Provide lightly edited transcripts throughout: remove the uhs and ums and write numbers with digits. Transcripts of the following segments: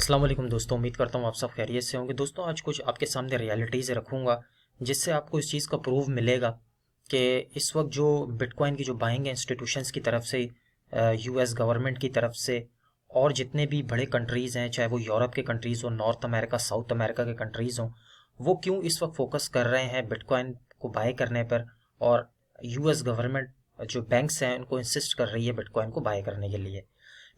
अस्सलाम वालेकुम दोस्तों, उम्मीद करता हूँ आप सब खैरियत से होंगे। दोस्तों आज कुछ आपके सामने रियलिटीज़ रखूँगा जिससे आपको इस चीज़ का प्रूव मिलेगा कि इस वक्त जो बिटकॉइन की जो बाइंग है इंस्टीट्यूशंस की तरफ से, यूएस गवर्नमेंट की तरफ से और जितने भी बड़े कंट्रीज़ हैं, चाहे वो यूरोप के कंट्रीज़ हो, नॉर्थ अमेरिका, साउथ अमेरिका के कंट्रीज़ हों, वो क्यों इस वक्त फोकस कर रहे हैं बिटकॉइन को बाय करने पर। और यूएस गवर्नमेंट जो बैंक्स हैं उनको इंसिस्ट कर रही है बिटकॉइन को बाय करने के लिए।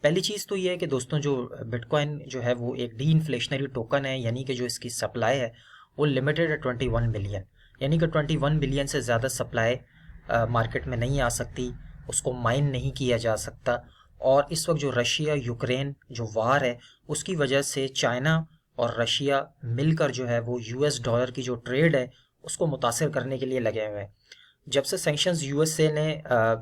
पहली चीज़ तो ये है कि दोस्तों जो बिटकॉइन जो है वो एक डी इन्फ्लेशनरी टोकन है, यानी कि जो इसकी सप्लाई है वो लिमिटेड है 21 बिलियन, यानी कि 21 बिलियन से ज़्यादा सप्लाई मार्केट में नहीं आ सकती, उसको माइन नहीं किया जा सकता। और इस वक्त जो रशिया यूक्रेन जो वार है उसकी वजह से चाइना और रशिया मिलकर जो है वो यूएस डॉलर की जो ट्रेड है उसको मुतासर करने के लिए लगे हुए हैं। जब से सैंक्शंस यूएसए ने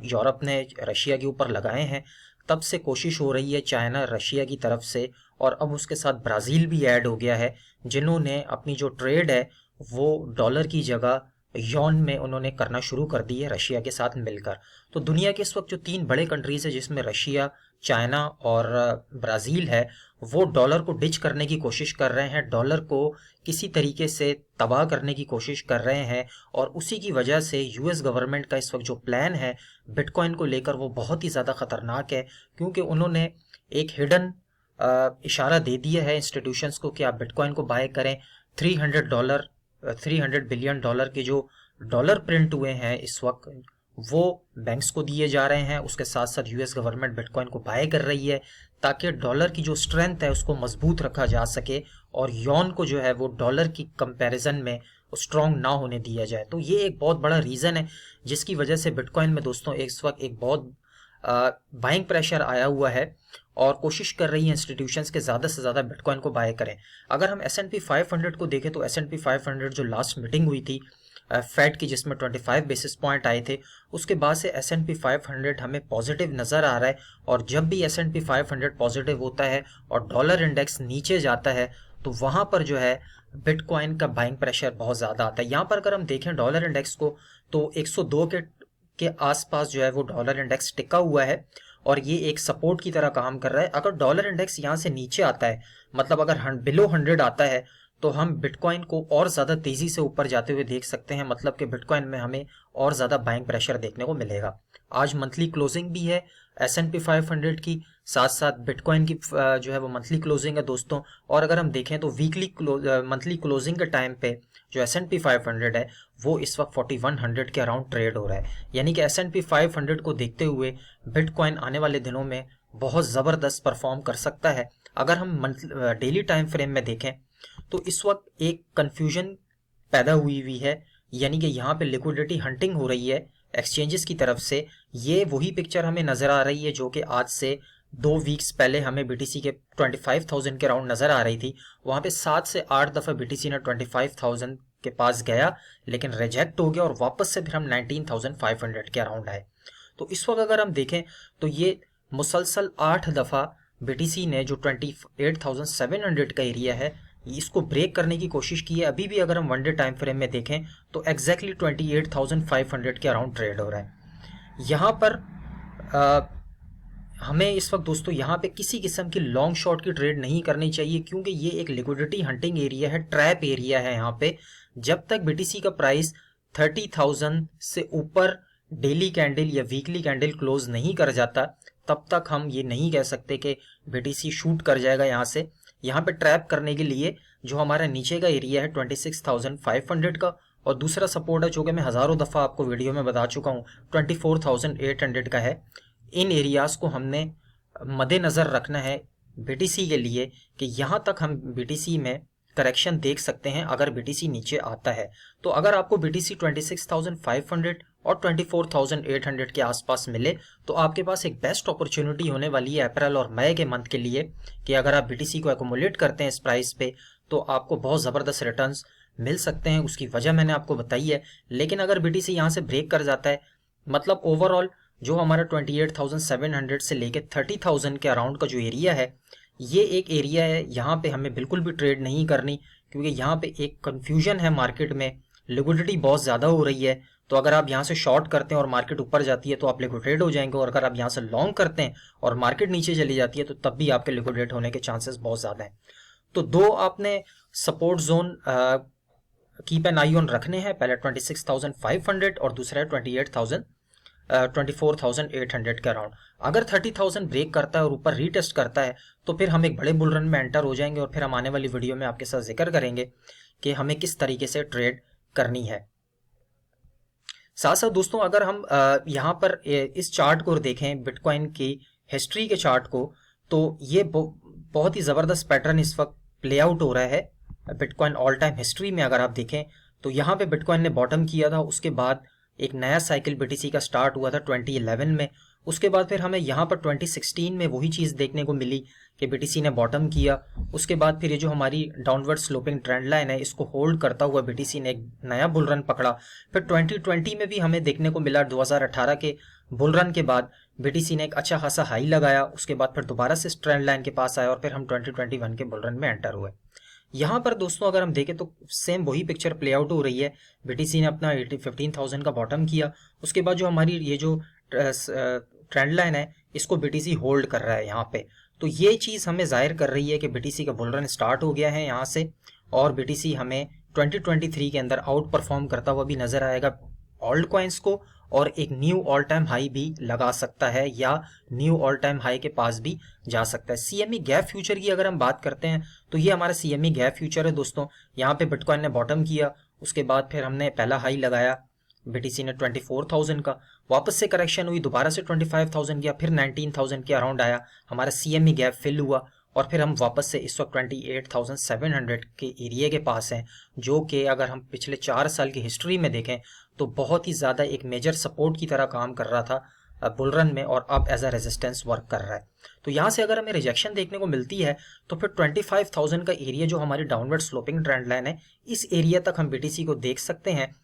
यूरोप ने रशिया के ऊपर लगाए हैं, तब से कोशिश हो रही है चाइना रशिया की तरफ से, और अब उसके साथ ब्राज़ील भी ऐड हो गया है, जिन्होंने अपनी जो ट्रेड है वो डॉलर की जगह यॉन में उन्होंने करना शुरू कर दी है रशिया के साथ मिलकर। तो दुनिया के इस वक्त जो तीन बड़े कंट्रीज़ है जिसमें रशिया, चाइना और ब्राज़ील है, वो डॉलर को डिच करने की कोशिश कर रहे हैं, डॉलर को किसी तरीके से तबाह करने की कोशिश कर रहे हैं। और उसी की वजह से यूएस गवर्नमेंट का इस वक्त जो प्लान है बिटकॉइन को लेकर वो बहुत ही ज़्यादा ख़तरनाक है, क्योंकि उन्होंने एक हिडन इशारा दे दिया है इंस्टीट्यूशंस को कि आप बिटकॉइन को बाय करें। $300 $300 बिलियन के जो डॉलर प्रिंट हुए हैं इस वक्त वो बैंक्स को दिए जा रहे हैं। उसके साथ साथ यूएस गवर्नमेंट बिटकॉइन को बाय कर रही है ताकि डॉलर की जो स्ट्रेंथ है उसको मजबूत रखा जा सके और यॉन को जो है वो डॉलर की कंपैरिजन में स्ट्रॉन्ग ना होने दिया जाए। तो ये एक बहुत बड़ा रीज़न है जिसकी वजह से बिटकॉइन में दोस्तों इस वक्त एक बहुत बाइंग प्रेशर आया हुआ है और कोशिश कर रही है इंस्टीट्यूशंस के ज़्यादा से ज़्यादा बिटकॉइन को बाय करें। अगर हम S&P 500 को देखें तो S&P 500 जो लास्ट मीटिंग हुई थी फेड की, जिसमें 25 बेसिस पॉइंट आए थे, उसके बाद से S&P 500 हमें पॉजिटिव नज़र आ रहा है। और जब भी S&P 500 पॉजिटिव होता है और डॉलर इंडेक्स नीचे जाता है तो वहाँ पर जो है बिटकॉइन का बाइंग प्रेशर बहुत ज़्यादा आता है। यहाँ पर अगर हम देखें डॉलर इंडेक्स को तो 102 के आसपास जो है वो डॉलर इंडेक्स टिका हुआ है और ये एक सपोर्ट की तरह काम कर रहा है। अगर डॉलर इंडेक्स यहाँ से नीचे आता है, मतलब अगर बिलो 100 आता है, तो हम बिटकॉइन को और ज़्यादा तेज़ी से ऊपर जाते हुए देख सकते हैं, मतलब कि बिटकॉइन में हमें और ज़्यादा बाइंग प्रेशर देखने को मिलेगा। आज मंथली क्लोजिंग भी है S&P 500 की, साथ साथ बिटकॉइन की जो है वो मंथली क्लोजिंग है दोस्तों। और अगर हम देखें तो वीकली मंथली क्लोजिंग के टाइम पे जो S&P 500 है वो इस वक्त 4100 के अराउंड ट्रेड हो रहा है, यानी कि S&P 500 को देखते हुए बिटकॉइन आने वाले दिनों में बहुत ज़बरदस्त परफॉर्म कर सकता है। अगर हम डेली टाइम फ्रेम में देखें तो इस वक्त एक कन्फ्यूजन पैदा हुई है, यानी कि यहाँ पे लिक्विडिटी हंटिंग हो रही है एक्सचेंजेस की तरफ से। ये वही पिक्चर हमें नज़र आ रही है जो कि आज से 2 वीक्स पहले हमें बीटीसी के 25,000 के राउंड नज़र आ रही थी। वहाँ पे 7 से 8 दफ़ा बीटीसी ने 25,000 के पास गया, लेकिन रिजेक्ट हो गया और वापस से फिर हम 19,500 के अराउंड आए। तो इस वक्त अगर हम देखें तो ये मुसलसल 8 दफ़ा बीटीसी ने जो 28,700 का एरिया है इसको ब्रेक करने की कोशिश की है। अभी भी अगर हम 1 डे टाइम फ्रेम में देखें तो एग्जैक्टली 28,500 के अराउंड ट्रेड हो रहा है। यहाँ पर हमें इस वक्त दोस्तों यहाँ पे किसी किस्म की लॉन्ग शॉट की ट्रेड नहीं करनी चाहिए, क्योंकि ये एक लिक्विडिटी हंटिंग एरिया है, ट्रैप एरिया है। यहाँ पे जब तक बीटीसी का प्राइस 30,000 से ऊपर डेली कैंडल या वीकली कैंडल क्लोज नहीं कर जाता, तब तक हम ये नहीं कह सकते कि बीटीसी शूट कर जाएगा यहाँ से। यहाँ पे ट्रैप करने के लिए जो हमारा नीचे का एरिया है 26,500 का, और दूसरा सपोर्ट है जो कि मैं हज़ारों दफ़ा आपको वीडियो में बता चुका हूँ 24,800 का है। इन एरियाज़ को हमने मद्देनज़र रखना है बीटीसी के लिए कि यहाँ तक हम बीटीसी में करेक्शन देख सकते हैं अगर बीटीसी नीचे आता है। तो अगर आपको बीटीसी 26,500 और 24,800 के आसपास मिले तो आपके पास एक बेस्ट अपॉर्चुनिटी होने वाली है अप्रैल और मई के मंथ के लिए कि अगर आप बीटीसी को एकोमुलेट करते हैं इस प्राइस पे तो आपको बहुत ज़बरदस्त रिटर्न्स मिल सकते हैं। उसकी वजह मैंने आपको बताई है। लेकिन अगर बीटीसी यहाँ से ब्रेक कर जाता है, मतलब ओवरऑल जो हमारा 28,700 से लेके 30,000 के अराउंड का जो एरिया है, ये एक एरिया है, यहाँ पे हमें बिल्कुल भी ट्रेड नहीं करनी, क्योंकि यहाँ पे एक कंफ्यूजन है मार्केट में, लिक्विडिटी बहुत ज़्यादा हो रही है। तो अगर आप यहाँ से शॉर्ट करते हैं और मार्केट ऊपर जाती है तो आप लिक्विडेट हो जाएंगे, और अगर आप यहाँ से लॉन्ग करते हैं और मार्केट नीचे चली जाती है तो तब भी आपके लिक्विडेट होने के चांसेस बहुत ज़्यादा हैं। तो दो आपने support zone keep an I on रखने हैं, पहले 26,500 और दूसरा है 24,800 के अराउंड। अगर 30,000 ब्रेक करता है और ऊपर रीटेस्ट करता है तो फिर हम एक बड़े बुल रन में एंटर हो जाएंगे, और फिर हम आने वाली वीडियो में आपके साथ जिक्र करेंगे कि हमें किस तरीके से ट्रेड करनी है। साथ साथ दोस्तों अगर हम यहाँ पर इस चार्ट को देखें, बिटकॉइन की हिस्ट्री के चार्ट को, तो ये बहुत ही ज़बरदस्त पैटर्न इस वक्त प्ले आउट हो रहा है बिटकॉइन ऑल टाइम हिस्ट्री में। अगर आप देखें तो यहाँ पे बिटकॉइन ने बॉटम किया था, उसके बाद एक नया साइकिल बीटीसी का स्टार्ट हुआ था 2011 में। उसके बाद फिर हमें यहाँ पर 2016 में वही चीज़ देखने को मिली कि बीटीसी ने बॉटम किया। उसके बाद फिर ये जो हमारी डाउनवर्ड स्लोपिंग ट्रेंड लाइन है, इसको होल्ड करता हुआ बीटीसी ने एक नया बुल रन पकड़ा। फिर 2020 में भी हमें देखने को मिला, 2018 के बुल रन के बाद बीटीसी ने एक अच्छा खासा हाई लगाया, उसके बाद फिर दोबारा से इस ट्रेंड लाइन के पास आया और फिर हम 2021 के बुल रन में एंटर हुए। यहाँ पर दोस्तों अगर हम देखें तो सेम वही पिक्चर प्ले आउट हो रही है। बीटीसी ने अपना 15,000 का बॉटम किया, उसके बाद जो हमारी ये जो ट्रेंड लाइन है इसको बीटीसी होल्ड कर रहा है यहाँ पे। तो ये चीज़ हमें जाहिर कर रही है कि बीटीसी का बुल रन स्टार्ट हो गया है यहाँ से, और बीटीसी हमें 2023 के अंदर आउट परफॉर्म करता हुआ भी नजर आएगा ऑल्ट कॉइन्स को, और एक न्यू ऑल टाइम हाई भी लगा सकता है या न्यू ऑल टाइम हाई के पास भी जा सकता है। सीएमई गैप फ्यूचर की अगर हम बात करते हैं तो ये हमारा सीएमई गैप फ्यूचर है दोस्तों। यहाँ पे बिटकॉइन ने बॉटम किया, उसके बाद फिर हमने पहला हाई लगाया बीटीसी ने 24,000 का, वापस से करेक्शन हुई, दोबारा से 25,000 किया, फिर 19,000 के अराउंड आया, हमारा सीएमई गैप फिल हुआ, और फिर हम वापस से इस वक्त 28,700 के एरिया के पास हैं, जो कि अगर हम पिछले 4 साल की हिस्ट्री में देखें तो बहुत ही ज़्यादा एक मेजर सपोर्ट की तरह काम कर रहा था बुल रन में, और अब एज अ रेजिस्टेंस वर्क कर रहा है। तो यहाँ से अगर हमें रिजेक्शन देखने को मिलती है तो फिर 25,000 का एरिया जो हमारी डाउनवर्ड स्लोपिंग ट्रेंड लाइन है, इस एरिया तक हम बीटीसी को देख सकते हैं।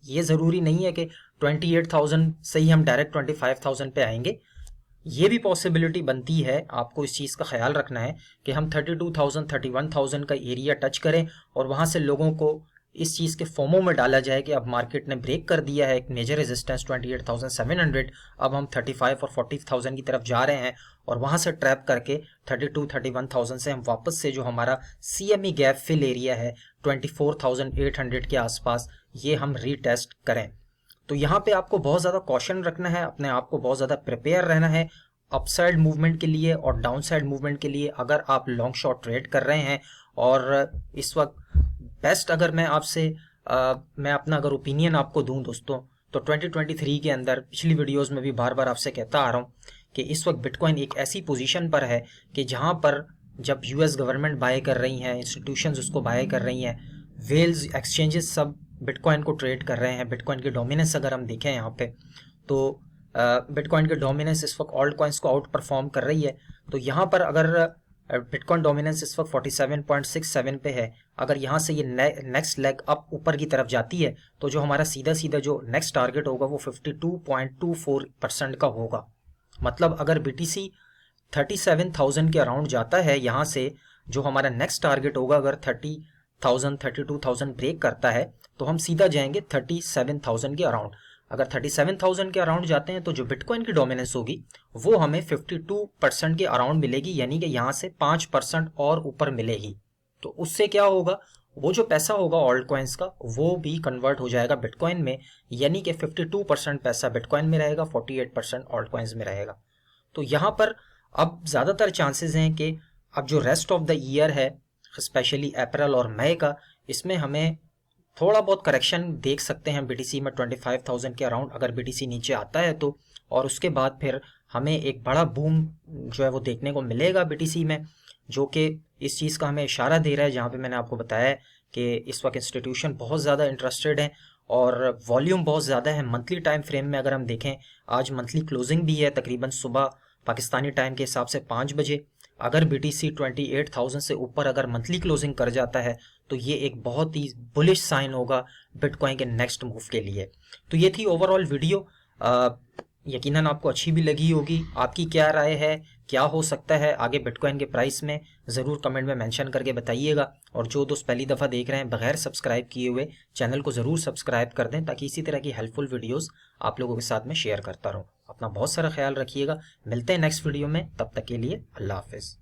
ये ज़रूरी नहीं है कि 28,000 से ही हम डायरेक्ट 25,000 पे आएंगे, ये भी पॉसिबिलिटी बनती है। आपको इस चीज़ का ख्याल रखना है कि हम 32,000 31,000 का एरिया टच करें और वहाँ से लोगों को इस चीज़ के फोमो में डाला जाए कि अब मार्केट ने ब्रेक कर दिया है एक मेजर रेजिस्टेंस 28,700, अब हम 35 और 40,000 की तरफ जा रहे हैं, और वहाँ से ट्रैप करके 32 31,000 से हम वापस से जो हमारा सीएमई गैप फिल एरिया है 24,800 के आसपास, ये हम रीटेस्ट करें। तो यहाँ पे आपको बहुत ज़्यादा कॉशन रखना है, अपने आप को बहुत ज़्यादा प्रिपेयर रहना है अपसाइड मूवमेंट के लिए और डाउन साइड मूवमेंट के लिए। अगर आप लॉन्ग शॉर्ट ट्रेड कर रहे हैं, और इस वक्त बेस्ट अगर मैं आपसे मैं अपना अगर ओपिनियन आपको दूं दोस्तों, तो 2023 के अंदर पिछली वीडियोस में भी बार बार आपसे कहता आ रहा हूँ कि इस वक्त बिटकॉइन एक ऐसी पोजीशन पर है कि जहाँ पर जब यूएस गवर्नमेंट बाय कर रही हैं, इंस्टीट्यूशंस उसको बाय कर रही हैं, वेल्स एक्सचेंजेस सब बिटकॉइन को ट्रेड कर रहे हैं। बिटकॉइन की डोमिनेंस अगर हम देखें यहाँ पे, तो बिटकॉइन की डोमिनेंस इस वक्त ऑल्ट कॉइन्स को आउट परफॉर्म कर रही है। तो यहाँ पर अगर बिटकॉइन डोमिनेंस इस वक्त 47.67 पे है, अगर यहाँ से ये नेक्स्ट लेग अप ऊपर की तरफ जाती है तो जो हमारा सीधा सीधा जो नेक्स्ट टारगेट होगा वो 52.24% का होगा। मतलब अगर बीटीसी 37,000 के अराउंड जाता है, यहाँ से जो हमारा नेक्स्ट टारगेट होगा अगर 30,000 32,000 ब्रेक करता है तो हम सीधा जाएंगे 37,000 के अराउंड। अगर 37,000 के अराउंड जाते हैं तो जो बिटकॉइन की डोमिनेंस होगी वो हमें 52% के अराउंड मिलेगी, यानी कि यहाँ से 5% और ऊपर मिलेगी। तो उससे क्या होगा, वो जो पैसा होगा ऑल्ट कॉइन्स का वो भी कन्वर्ट हो जाएगा बिटकॉइन में, यानी कि 52% पैसा बिटकॉइन में रहेगा, 48% ऑल्ट कॉइन्स में रहेगा। तो यहाँ पर अब ज़्यादातर चांसेस हैं कि अब जो रेस्ट ऑफ द ईयर है, स्पेशली अप्रैल और मई का, इसमें हमें थोड़ा बहुत करेक्शन देख सकते हैं बीटीसी में 25,000 के अराउंड अगर बीटीसी नीचे आता है तो, और उसके बाद फिर हमें एक बड़ा बूम जो है वो देखने को मिलेगा बीटीसी में, जो कि इस चीज़ का हमें इशारा दे रहा है, जहाँ पे मैंने आपको बताया कि इस वक्त इंस्टीट्यूशन बहुत ज़्यादा इंटरेस्टेड हैं और वॉल्यूम बहुत ज़्यादा है। मंथली टाइम फ्रेम में अगर हम देखें, आज मंथली क्लोजिंग भी है तकरीबन सुबह पाकिस्तानी टाइम के हिसाब से 5 बजे। अगर बीटीसी 28,000 से ऊपर अगर मंथली क्लोजिंग कर जाता है तो ये एक बहुत ही बुलिश साइन होगा बिटकॉइन के नेक्स्ट मूव के लिए। तो ये थी ओवरऑल वीडियो, यकीनन आपको अच्छी भी लगी होगी। आपकी क्या राय है क्या हो सकता है आगे बिटकॉइन के प्राइस में, ज़रूर कमेंट में मेंशन करके बताइएगा। और जो दोस्त पहली दफ़ा देख रहे हैं बगैर सब्सक्राइब किए हुए, चैनल को ज़रूर सब्सक्राइब कर दें ताकि इसी तरह की हेल्पफुल वीडियोस आप लोगों के साथ में शेयर करता रहूँ। अपना बहुत सारा ख्याल रखिएगा, मिलते हैं नेक्स्ट वीडियो में, तब तक के लिए अल्लाह हाफिज़।